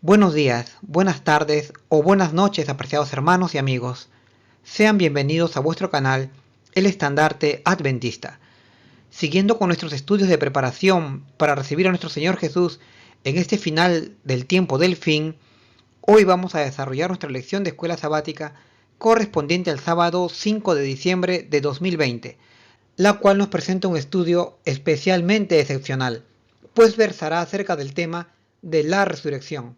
Buenos días, buenas tardes o buenas noches, apreciados hermanos y amigos. Sean bienvenidos a vuestro canal, El Estandarte Adventista. Siguiendo con nuestros estudios de preparación para recibir a nuestro Señor Jesús en este final del tiempo del fin, hoy vamos a desarrollar nuestra lección de escuela sabática correspondiente al sábado 5 de diciembre de 2020, la cual nos presenta un estudio especialmente excepcional, pues versará acerca del tema de la resurrección.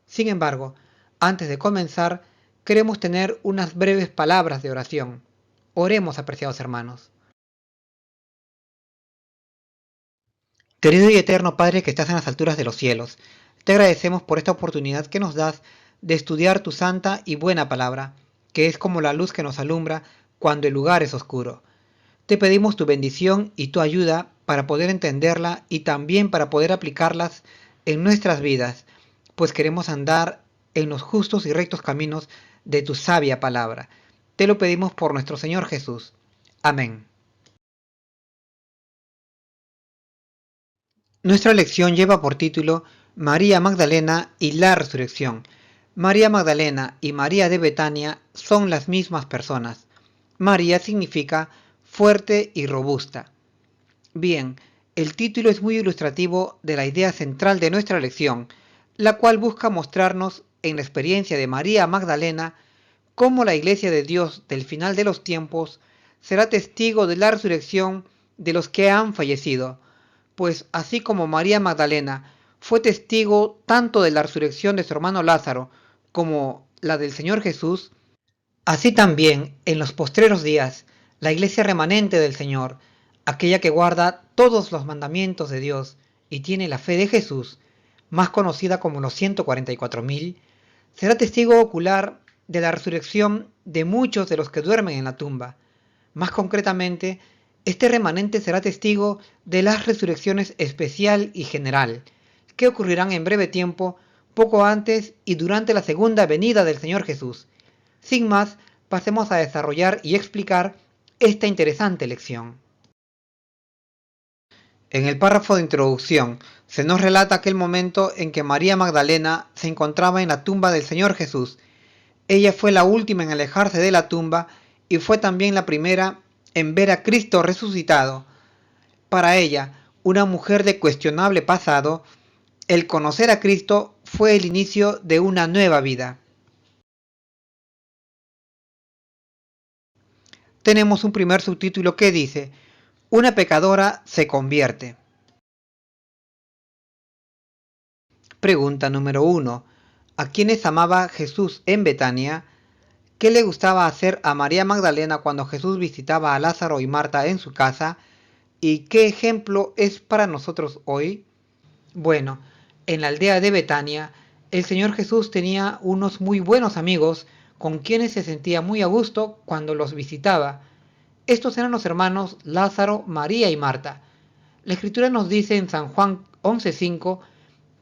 Sin embargo, antes de comenzar, queremos tener unas breves palabras de oración. Oremos, apreciados hermanos. Querido y eterno Padre que estás en las alturas de los cielos, te agradecemos por esta oportunidad que nos das de estudiar tu santa y buena palabra, que es como la luz que nos alumbra cuando el lugar es oscuro. Te pedimos tu bendición y tu ayuda para poder entenderla y también para poder aplicarlas en nuestras vidas, pues queremos andar en los justos y rectos caminos de tu sabia palabra. Te lo pedimos por nuestro Señor Jesús. Amén. Nuestra lección lleva por título María Magdalena y la resurrección. María Magdalena y María de Betania son las mismas personas. María significa fuerte y robusta. Bien, el título es muy ilustrativo de la idea central de nuestra lección, la cual busca mostrarnos en la experiencia de María Magdalena cómo la Iglesia de Dios del final de los tiempos será testigo de la resurrección de los que han fallecido, pues así como María Magdalena fue testigo tanto de la resurrección de su hermano Lázaro como la del Señor Jesús, así también en los postreros días la Iglesia remanente del Señor, aquella que guarda todos los mandamientos de Dios y tiene la fe de Jesús, más conocida como los 144.000, será testigo ocular de la resurrección de muchos de los que duermen en la tumba. Más concretamente, este remanente será testigo de las resurrecciones especial y general, que ocurrirán en breve tiempo, poco antes y durante la segunda venida del Señor Jesús. Sin más, pasemos a desarrollar y explicar esta interesante lección. En el párrafo de introducción se nos relata aquel momento en que María Magdalena se encontraba en la tumba del Señor Jesús. Ella fue la última en alejarse de la tumba y fue también la primera en ver a Cristo resucitado. Para ella, una mujer de cuestionable pasado, el conocer a Cristo fue el inicio de una nueva vida. Tenemos un primer subtítulo que dice, una pecadora se convierte. Pregunta número 1. ¿A quiénes amaba Jesús en Betania? ¿Qué le gustaba hacer a María Magdalena cuando Jesús visitaba a Lázaro y Marta en su casa? ¿Y qué ejemplo es para nosotros hoy? Bueno, en la aldea de Betania, el Señor Jesús tenía unos muy buenos amigos con quienes se sentía muy a gusto cuando los visitaba. Estos eran los hermanos Lázaro, María y Marta. La Escritura nos dice en San Juan 11:5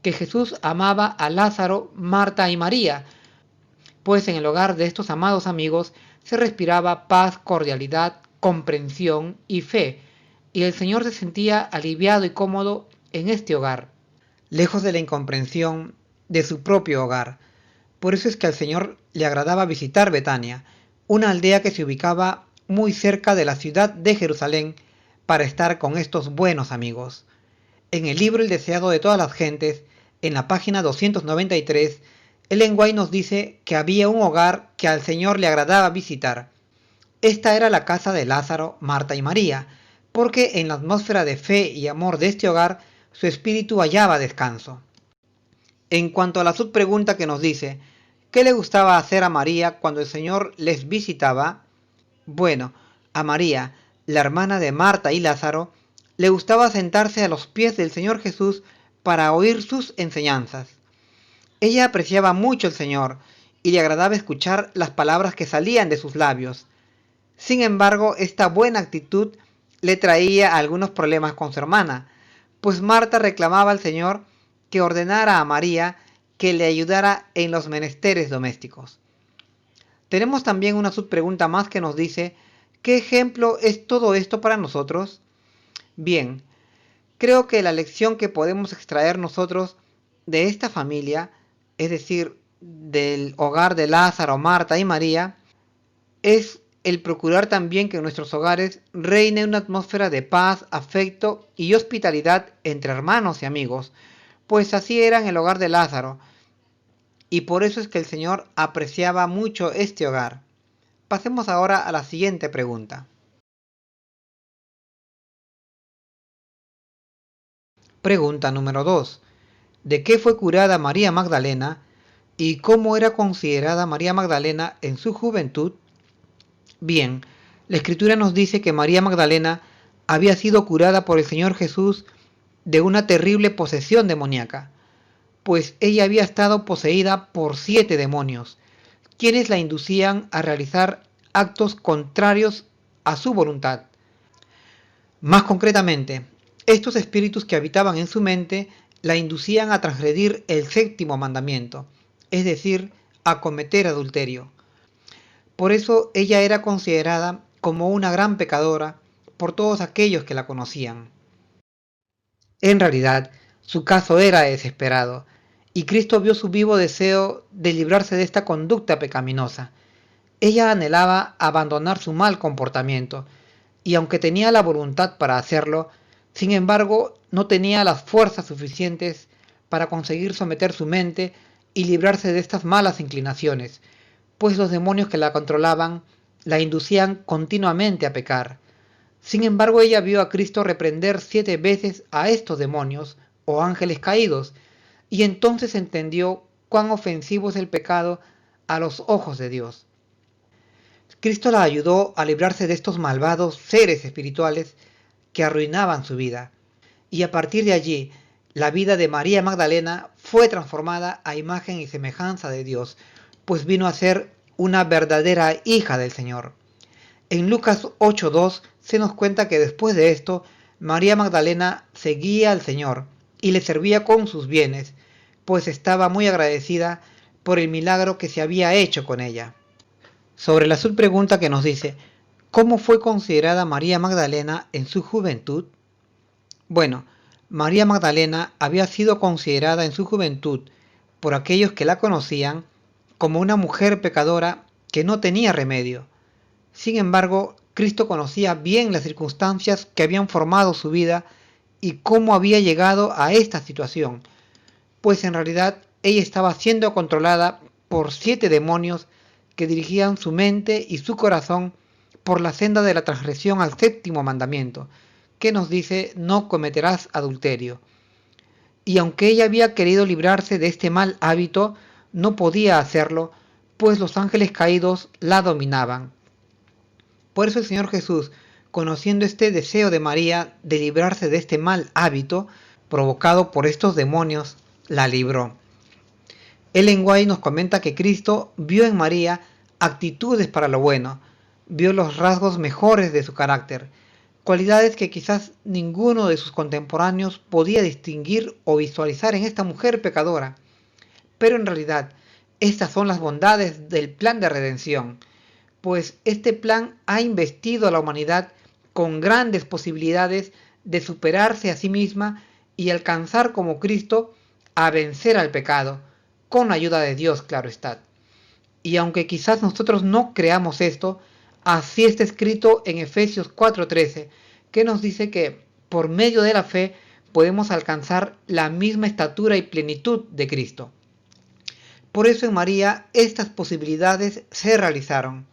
que Jesús amaba a Lázaro, Marta y María, pues en el hogar de estos amados amigos se respiraba paz, cordialidad, comprensión y fe, y el Señor se sentía aliviado y cómodo en este hogar, lejos de la incomprensión de su propio hogar. Por eso es que al Señor le agradaba visitar Betania, una aldea que se ubicaba muy cerca de la ciudad de Jerusalén, para estar con estos buenos amigos. En el libro El deseado de todas las gentes, en la página 293, Ellen White nos dice que había un hogar que al Señor le agradaba visitar. Esta era la casa de Lázaro, Marta y María, porque en la atmósfera de fe y amor de este hogar, su espíritu hallaba descanso. En cuanto a la subpregunta que nos dice, ¿qué le gustaba hacer a María cuando el Señor les visitaba? Bueno, a María, la hermana de Marta y Lázaro, le gustaba sentarse a los pies del Señor Jesús para oír sus enseñanzas. Ella apreciaba mucho al Señor y le agradaba escuchar las palabras que salían de sus labios. Sin embargo, esta buena actitud le traía algunos problemas con su hermana, pues Marta reclamaba al Señor que ordenara a María que le ayudara en los menesteres domésticos. Tenemos también una subpregunta más que nos dice, ¿qué ejemplo es todo esto para nosotros? Bien, creo que la lección que podemos extraer nosotros de esta familia es decir, del hogar de Lázaro, Marta y María, es el procurar también que en nuestros hogares reine una atmósfera de paz, afecto y hospitalidad entre hermanos y amigos, pues así era en el hogar de Lázaro, y por eso es que el Señor apreciaba mucho este hogar. Pasemos ahora a la siguiente pregunta. Pregunta número 2. ¿De qué fue curada María Magdalena y cómo era considerada María Magdalena en su juventud? Bien, la Escritura nos dice que María Magdalena había sido curada por el Señor Jesús de una terrible posesión demoníaca, pues ella había estado poseída por 7 demonios, quienes la inducían a realizar actos contrarios a su voluntad. Más concretamente, estos espíritus que habitaban en su mente la inducían a transgredir el 7.º mandamiento, es decir, a cometer adulterio. Por eso ella era considerada como una gran pecadora por todos aquellos que la conocían. En realidad, su caso era desesperado, y Cristo vio su vivo deseo de librarse de esta conducta pecaminosa. Ella anhelaba abandonar su mal comportamiento, y aunque tenía la voluntad para hacerlo, sin embargo no tenía las fuerzas suficientes para conseguir someter su mente y librarse de estas malas inclinaciones, pues los demonios que la controlaban la inducían continuamente a pecar. Sin embargo, ella vio a Cristo reprender 7 veces a estos demonios o ángeles caídos, y entonces entendió cuán ofensivo es el pecado a los ojos de Dios. Cristo la ayudó a librarse de estos malvados seres espirituales que arruinaban su vida, y a partir de allí, la vida de María Magdalena fue transformada a imagen y semejanza de Dios, pues vino a ser una verdadera hija del Señor. En Lucas 8:2 se nos cuenta que después de esto, María Magdalena seguía al Señor y le servía con sus bienes, pues estaba muy agradecida por el milagro que se había hecho con ella. Sobre la subpregunta que nos dice, ¿cómo fue considerada María Magdalena en su juventud? Bueno, María Magdalena había sido considerada en su juventud por aquellos que la conocían como una mujer pecadora que no tenía remedio. Sin embargo, Cristo conocía bien las circunstancias que habían formado su vida y cómo había llegado a esta situación, pues en realidad ella estaba siendo controlada por 7 demonios que dirigían su mente y su corazón por la senda de la transgresión al 7.º mandamiento, que nos dice no cometerás adulterio. Y aunque ella había querido librarse de este mal hábito, no podía hacerlo, pues los ángeles caídos la dominaban. Por eso el Señor Jesús, conociendo este deseo de María de librarse de este mal hábito provocado por estos demonios, la libró. Ellen White nos comenta que Cristo vio en María actitudes para lo bueno, vio los rasgos mejores de su carácter, cualidades que quizás ninguno de sus contemporáneos podía distinguir o visualizar en esta mujer pecadora. Pero en realidad, estas son las bondades del plan de redención, pues este plan ha investido a la humanidad con grandes posibilidades de superarse a sí misma y alcanzar como Cristo a vencer al pecado, con la ayuda de Dios, claro está. Y aunque quizás nosotros no creamos esto, así está escrito en Efesios 4:13, que nos dice que por medio de la fe podemos alcanzar la misma estatura y plenitud de Cristo. Por eso en María estas posibilidades se realizaron,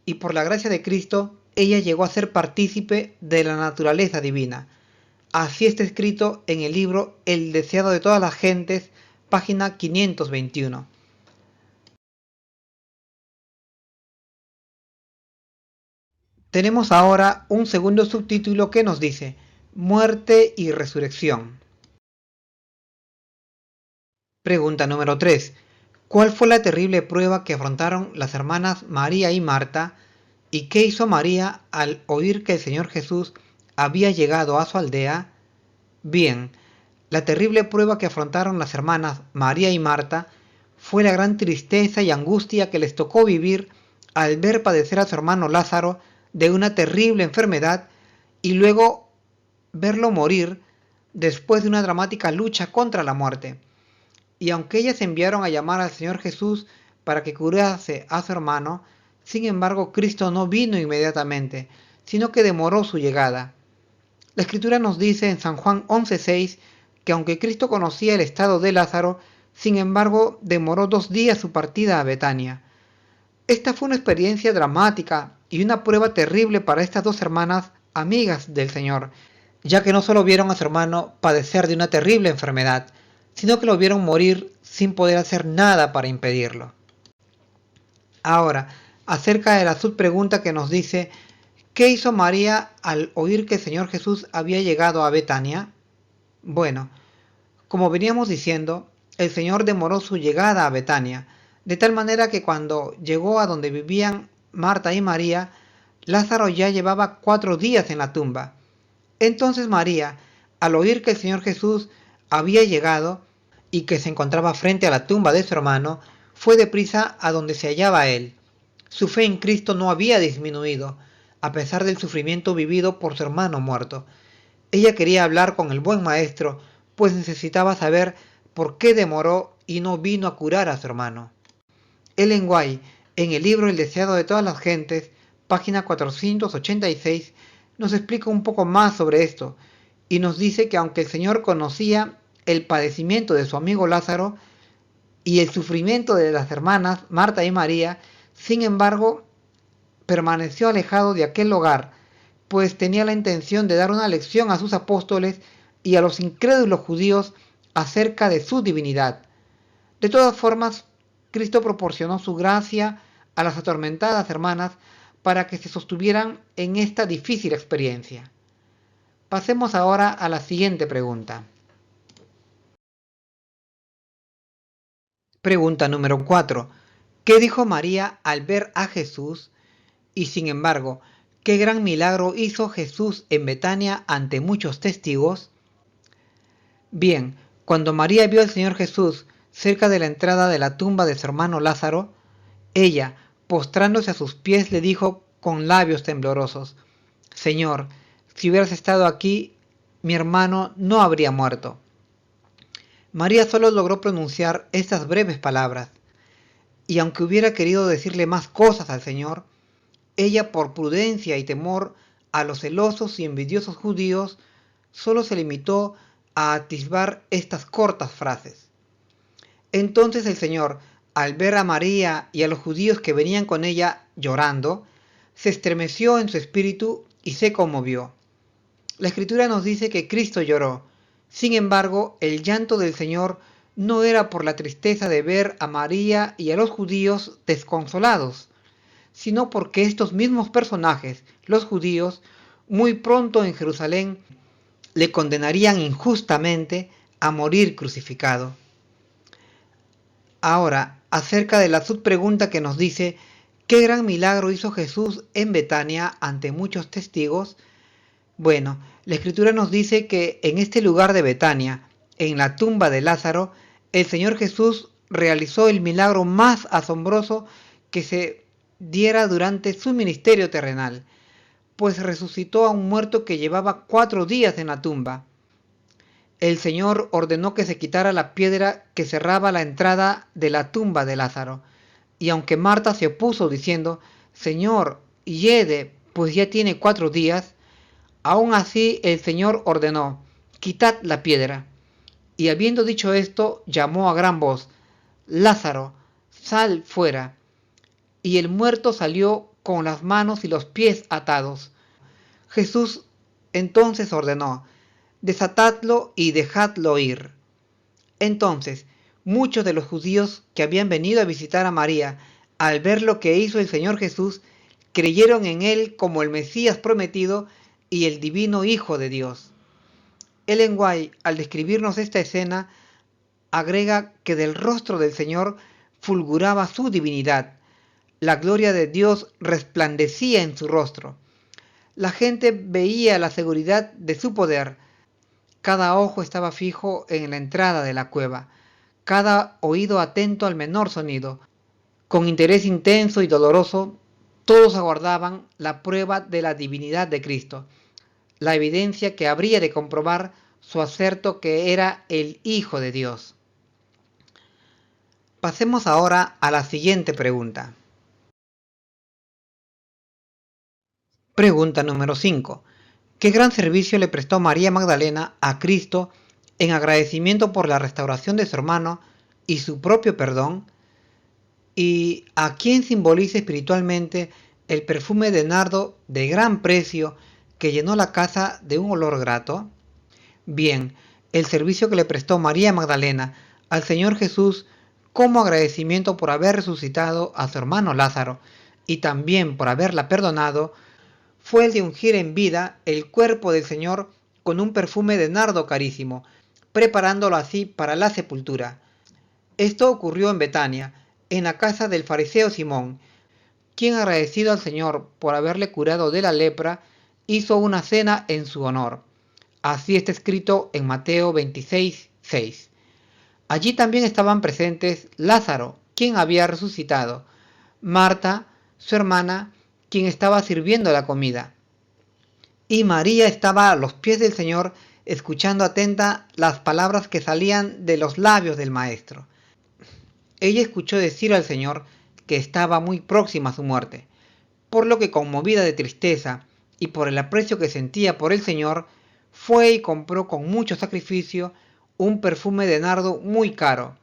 y por la gracia de Cristo ella llegó a ser partícipe de la naturaleza divina. Así está escrito en el libro El deseado de todas las gentes, página 521. Tenemos ahora un segundo subtítulo que nos dice Muerte y Resurrección. Pregunta número 3. ¿Cuál fue la terrible prueba que afrontaron las hermanas María y Marta? ¿Y qué hizo María al oír que el Señor Jesús había llegado a su aldea? Bien, la terrible prueba que afrontaron las hermanas María y Marta fue la gran tristeza y angustia que les tocó vivir al ver padecer a su hermano Lázaro de una terrible enfermedad y luego verlo morir después de una dramática lucha contra la muerte. y aunque ellas enviaron a llamar al Señor Jesús para que curase a su hermano, sin embargo Cristo no vino inmediatamente, sino que demoró su llegada. La Escritura nos dice en San Juan 11:6 que aunque Cristo conocía el estado de Lázaro, sin embargo demoró 2 días su partida a Betania. Esta fue una experiencia dramática y una prueba terrible para estas dos hermanas amigas del Señor, ya que no solo vieron a su hermano padecer de una terrible enfermedad, sino que lo vieron morir sin poder hacer nada para impedirlo. Ahora, acerca de la subpregunta que nos dice, ¿qué hizo María al oír que el Señor Jesús había llegado a Betania? Bueno, como veníamos diciendo, el Señor demoró su llegada a Betania, de tal manera que cuando llegó a donde vivían Marta y María, Lázaro ya llevaba 4 días en la tumba. Entonces María, al oír que el Señor Jesús había llegado y que se encontraba frente a la tumba de su hermano, fue deprisa a donde se hallaba él. Su fe en Cristo no había disminuido, a pesar del sufrimiento vivido por su hermano muerto. Ella quería hablar con el buen maestro, pues necesitaba saber por qué demoró y no vino a curar a su hermano. Ellen White, en el libro El deseado de todas las gentes, página 486, nos explica un poco más sobre esto y nos dice que aunque el Señor conocía el padecimiento de su amigo Lázaro y el sufrimiento de las hermanas Marta y María, sin embargo, permaneció alejado de aquel lugar, pues tenía la intención de dar una lección a sus apóstoles y a los incrédulos judíos acerca de su divinidad. De todas formas, Cristo proporcionó su gracia a las atormentadas hermanas para que se sostuvieran en esta difícil experiencia. Pasemos ahora a la siguiente pregunta. Pregunta número 4. ¿Qué dijo María al ver a Jesús? Y sin embargo, ¿qué gran milagro hizo Jesús en Betania ante muchos testigos? Bien, cuando María vio al Señor Jesús cerca de la entrada de la tumba de su hermano Lázaro, ella, postrándose a sus pies, le dijo con labios temblorosos, Señor, si hubieras estado aquí, mi hermano no habría muerto. María solo logró pronunciar estas breves palabras, y aunque hubiera querido decirle más cosas al Señor, ella por prudencia y temor a los celosos y envidiosos judíos, solo se limitó a atisbar estas cortas frases. Entonces el Señor, al ver a María y a los judíos que venían con ella llorando, se estremeció en su espíritu y se conmovió. La Escritura nos dice que Cristo lloró. Sin embargo, el llanto del Señor no era por la tristeza de ver a María y a los judíos desconsolados, sino porque estos mismos personajes, los judíos, muy pronto en Jerusalén le condenarían injustamente a morir crucificado. Ahora, acerca de la subpregunta que nos dice, ¿qué gran milagro hizo Jesús en Betania ante muchos testigos? Bueno, la Escritura nos dice que en este lugar de Betania, en la tumba de Lázaro, el Señor Jesús realizó el milagro más asombroso que se diera durante su ministerio terrenal, pues resucitó a un muerto que llevaba 4 días en la tumba. El Señor ordenó que se quitara la piedra que cerraba la entrada de la tumba de Lázaro, y aunque Marta se opuso diciendo, Señor, hiede, pues ya tiene 4 días, aún así el Señor ordenó, quitad la piedra. Y habiendo dicho esto, llamó a gran voz, Lázaro, sal fuera. Y el muerto salió con las manos y los pies atados. Jesús entonces ordenó, desatadlo y dejadlo ir. Entonces, muchos de los judíos que habían venido a visitar a María, al ver lo que hizo el Señor Jesús, creyeron en él como el Mesías prometido y el divino Hijo de Dios. Ellen White, al describirnos esta escena, agrega que del rostro del Señor fulguraba su divinidad. La gloria de Dios resplandecía en su rostro. La gente veía la seguridad de su poder. Cada ojo estaba fijo en la entrada de la cueva, cada oído atento al menor sonido. Con interés intenso y doloroso, todos aguardaban la prueba de la divinidad de Cristo, la evidencia que habría de comprobar su acerto que era el Hijo de Dios. Pasemos ahora a la siguiente pregunta. Pregunta número 5. ¿Qué gran servicio le prestó María Magdalena a Cristo en agradecimiento por la restauración de su hermano y su propio perdón? ¿Y a quién simboliza espiritualmente el perfume de nardo de gran precio que llenó la casa de un olor grato? Bien, el servicio que le prestó María Magdalena al Señor Jesús como agradecimiento por haber resucitado a su hermano Lázaro y también por haberla perdonado, fue el de ungir en vida el cuerpo del Señor con un perfume de nardo carísimo, preparándolo así para la sepultura. Esto ocurrió en Betania, en la casa del fariseo Simón, quien, agradecido al Señor por haberle curado de la lepra, hizo una cena en su honor. Así está escrito en Mateo 26:6. Allí también estaban presentes Lázaro, quien había resucitado, Marta, su hermana, quien estaba sirviendo la comida, y María estaba a los pies del Señor, escuchando atenta las palabras que salían de los labios del Maestro. Ella escuchó decir al Señor que estaba muy próxima a su muerte, por lo que, conmovida de tristeza y por el aprecio que sentía por el Señor, fue y compró con mucho sacrificio un perfume de nardo muy caro,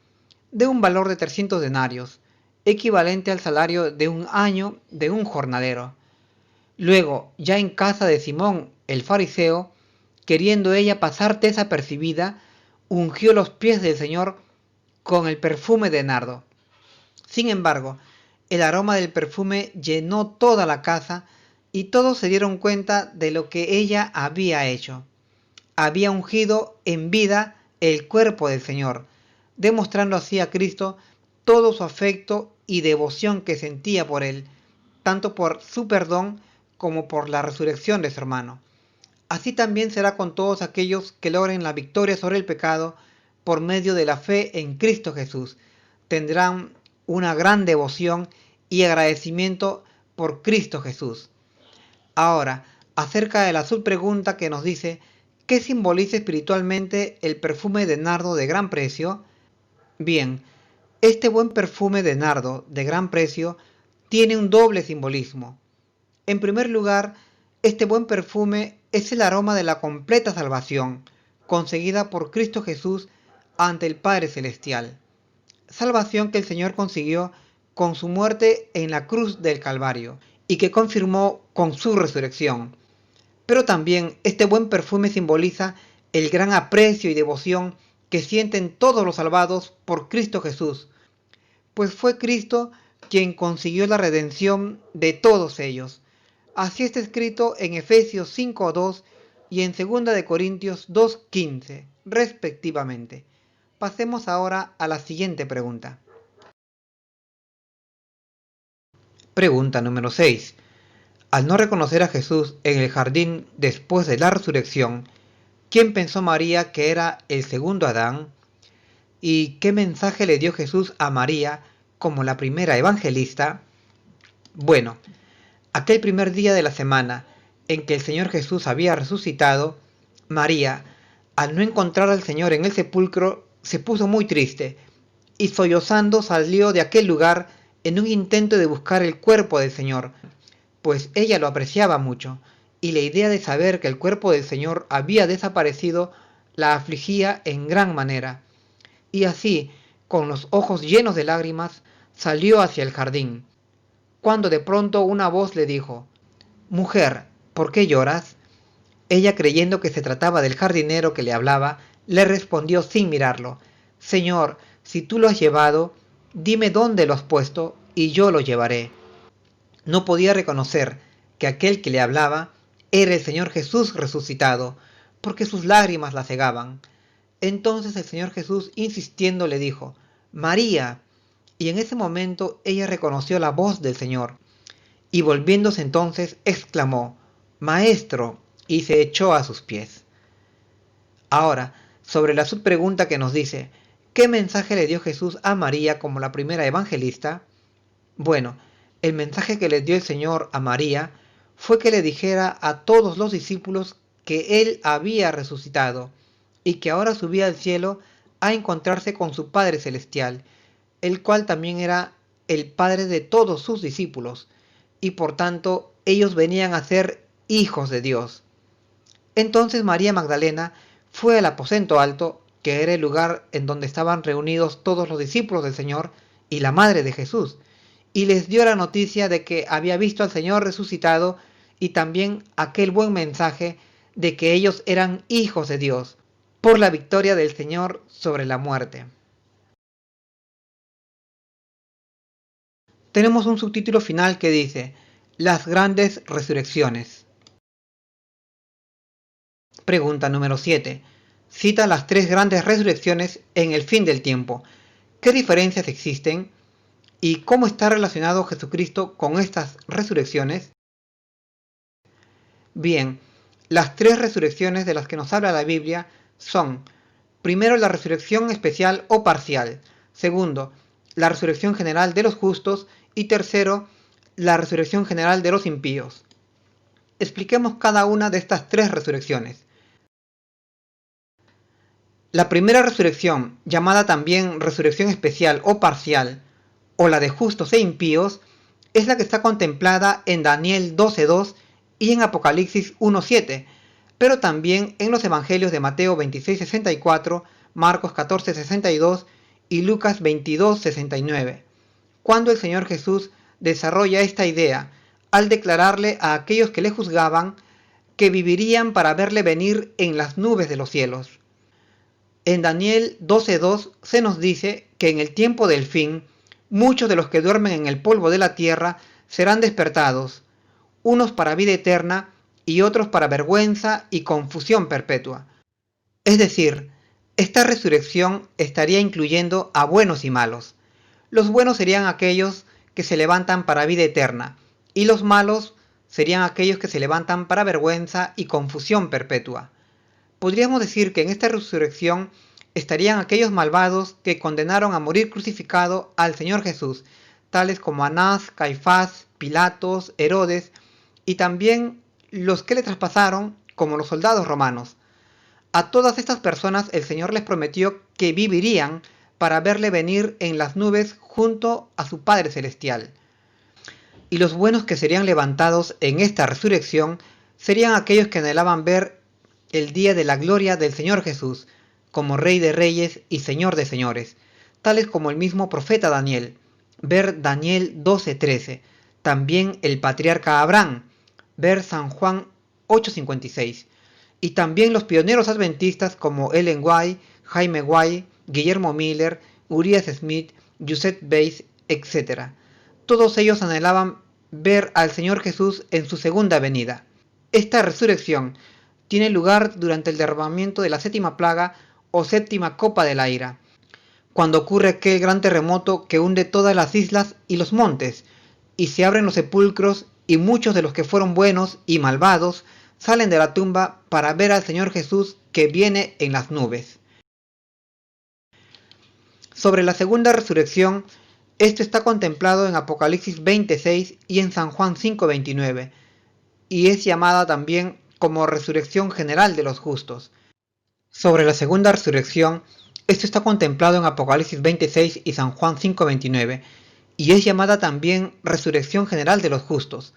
de un valor de 300 denarios, equivalente al salario de un año de un jornalero. Luego, ya en casa de Simón el fariseo, queriendo ella pasar desapercibida, ungió los pies del Señor con el perfume de nardo. Sin embargo, el aroma del perfume llenó toda la casa y todos se dieron cuenta de lo que ella había hecho. Había ungido en vida el cuerpo del Señor, demostrando así a Cristo todo su afecto y devoción que sentía por él, tanto por su perdón como por la resurrección de su hermano. Así también será con todos aquellos que logren la victoria sobre el pecado por medio de la fe en Cristo Jesús. Tendrán una gran devoción y agradecimiento por Cristo Jesús. Ahora, acerca de la subpregunta que nos dice, ¿qué simboliza espiritualmente el perfume de nardo de gran precio? Bien, este buen perfume de nardo de gran precio tiene un doble simbolismo. En primer lugar, este buen perfume es el aroma de la completa salvación, conseguida por Cristo Jesús ante el Padre Celestial. Salvación que el Señor consiguió con su muerte en la cruz del Calvario y que confirmó con su resurrección. Pero también este buen perfume simboliza el gran aprecio y devoción que sienten todos los salvados por Cristo Jesús, pues fue Cristo quien consiguió la redención de todos ellos. Así está escrito en Efesios 5:2 y en 2 de Corintios 2:15, respectivamente. Pasemos ahora a la siguiente pregunta. Pregunta número 6. Al no reconocer a Jesús en el jardín después de la resurrección, ¿quién pensó María que era el segundo Adán? ¿Y qué mensaje le dio Jesús a María como la primera evangelista? Bueno, aquel primer día de la semana en que el Señor Jesús había resucitado, María, al no encontrar al Señor en el sepulcro, se puso muy triste y sollozando salió de aquel lugar en un intento de buscar el cuerpo del Señor, pues ella lo apreciaba mucho, y la idea de saber que el cuerpo del Señor había desaparecido la afligía en gran manera. Y así, con los ojos llenos de lágrimas, salió hacia el jardín, cuando de pronto una voz le dijo: «Mujer, ¿por qué lloras?». Ella, creyendo que se trataba del jardinero que le hablaba, le respondió sin mirarlo: «Señor, si tú lo has llevado, dime dónde lo has puesto, y yo lo llevaré». No podía reconocer que aquel que le hablaba era el Señor Jesús resucitado, porque sus lágrimas la cegaban. Entonces el Señor Jesús, insistiendo, le dijo: «María». Y en ese momento ella reconoció la voz del Señor, y volviéndose entonces exclamó: «Maestro», y se echó a sus pies. Ahora, sobre la subpregunta que nos dice, ¿qué mensaje le dio Jesús a María como la primera evangelista? Bueno, el mensaje que le dio el Señor a María fue que le dijera a todos los discípulos que Él había resucitado y que ahora subía al cielo a encontrarse con su Padre Celestial, el cual también era el padre de todos sus discípulos, y por tanto ellos venían a ser hijos de Dios. Entonces María Magdalena fue al aposento alto, que era el lugar en donde estaban reunidos todos los discípulos del Señor y la madre de Jesús, y les dio la noticia de que había visto al Señor resucitado y también aquel buen mensaje de que ellos eran hijos de Dios, por la victoria del Señor sobre la muerte. Tenemos un subtítulo final que dice, Las grandes resurrecciones. Pregunta número 7. Cita las tres grandes resurrecciones en el fin del tiempo. ¿Qué diferencias existen? ¿Y cómo está relacionado Jesucristo con estas resurrecciones? Bien, las tres resurrecciones de las que nos habla la Biblia son, primero, la resurrección especial o parcial, segundo, la resurrección general de los justos y tercero, la resurrección general de los impíos. Expliquemos cada una de estas tres resurrecciones. La primera resurrección, llamada también resurrección especial o parcial, o la de justos e impíos, es la que está contemplada en Daniel 12:2 y en Apocalipsis 1:7, pero también en los evangelios de Mateo 26:64, Marcos 14:62 y Lucas 22:69, cuando el Señor Jesús desarrolla esta idea al declararle a aquellos que le juzgaban que vivirían para verle venir en las nubes de los cielos. En Daniel 12:2 se nos dice que en el tiempo del fin, muchos de los que duermen en el polvo de la tierra serán despertados, unos para vida eterna y otros para vergüenza y confusión perpetua. Es decir, esta resurrección estaría incluyendo a buenos y malos. Los buenos serían aquellos que se levantan para vida eterna, y los malos serían aquellos que se levantan para vergüenza y confusión perpetua. Podríamos decir que en esta resurrección estarían aquellos malvados que condenaron a morir crucificado al Señor Jesús, tales como Anás, Caifás, Pilatos, Herodes, y también los que le traspasaron, como los soldados romanos. A todas estas personas el Señor les prometió que vivirían para verle venir en las nubes junto a su Padre Celestial. Y los buenos que serían levantados en esta resurrección serían aquellos que anhelaban ver el día de la gloria del Señor Jesús, como Rey de Reyes y Señor de Señores, tales como el mismo profeta Daniel, ver Daniel 12:13, también el patriarca Abraham, ver San Juan 8:56, y también los pioneros adventistas como Ellen White, Jaime White, Guillermo Miller, Urias Smith, Joseph Bates, etc. Todos ellos anhelaban ver al Señor Jesús en su segunda venida. Esta resurrección tiene lugar durante el derramamiento de la séptima plaga o séptima copa de la ira, cuando ocurre aquel gran terremoto que hunde todas las islas y los montes, y se abren los sepulcros y muchos de los que fueron buenos y malvados salen de la tumba para ver al Señor Jesús que viene en las nubes. Sobre la segunda resurrección, esto está contemplado en Apocalipsis 26 y en San Juan 5:29, y es llamada también como resurrección general de los justos. Sobre la segunda resurrección, esto está contemplado en Apocalipsis 26 y San Juan 5:29, y es llamada también resurrección general de los justos.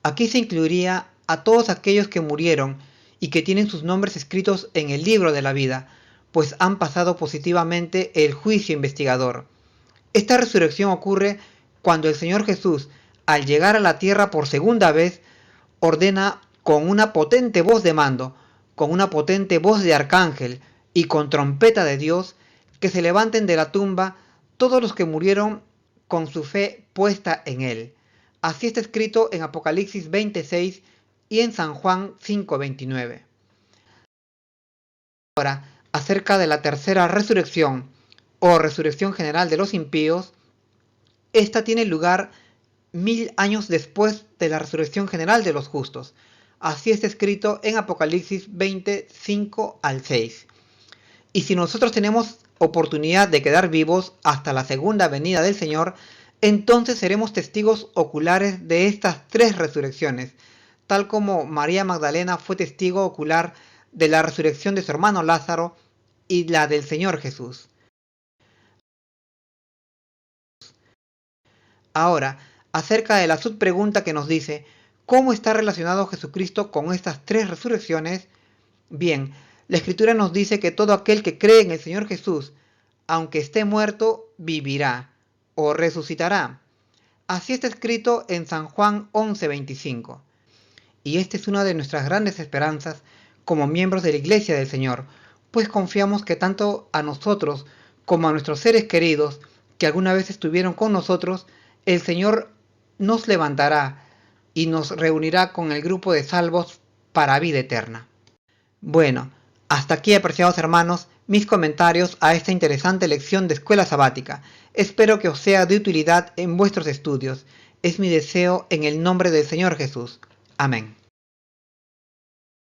Aquí se incluiría a todos aquellos que murieron y que tienen sus nombres escritos en el libro de la vida, pues han pasado positivamente el juicio investigador. Esta resurrección ocurre cuando el Señor Jesús, al llegar a la tierra por segunda vez, ordena con una potente voz de mando, con una potente voz de arcángel y con trompeta de Dios, que se levanten de la tumba todos los que murieron con su fe puesta en Él. Así está escrito en Apocalipsis 26 y en San Juan 5:29. Ahora, acerca de la tercera resurrección o resurrección general de los impíos, esta tiene lugar 1000 años después de la resurrección general de los justos. Así está escrito en Apocalipsis 25 al 6. Y si nosotros tenemos oportunidad de quedar vivos hasta la segunda venida del Señor, entonces seremos testigos oculares de estas tres resurrecciones, tal como María Magdalena fue testigo ocular de la resurrección de su hermano Lázaro y la del Señor Jesús. Ahora, acerca de la subpregunta que nos dice, ¿cómo está relacionado Jesucristo con estas tres resurrecciones? Bien, la Escritura nos dice que todo aquel que cree en el Señor Jesús, aunque esté muerto, vivirá o resucitará. Así está escrito en San Juan 11:25. Y esta es una de nuestras grandes esperanzas como miembros de la Iglesia del Señor, pues confiamos que tanto a nosotros como a nuestros seres queridos que alguna vez estuvieron con nosotros, el Señor nos levantará y nos reunirá con el grupo de salvos para vida eterna. Bueno, hasta aquí, apreciados hermanos, mis comentarios a esta interesante lección de escuela sabática. Espero que os sea de utilidad en vuestros estudios. Es mi deseo en el nombre del Señor Jesús. Amén.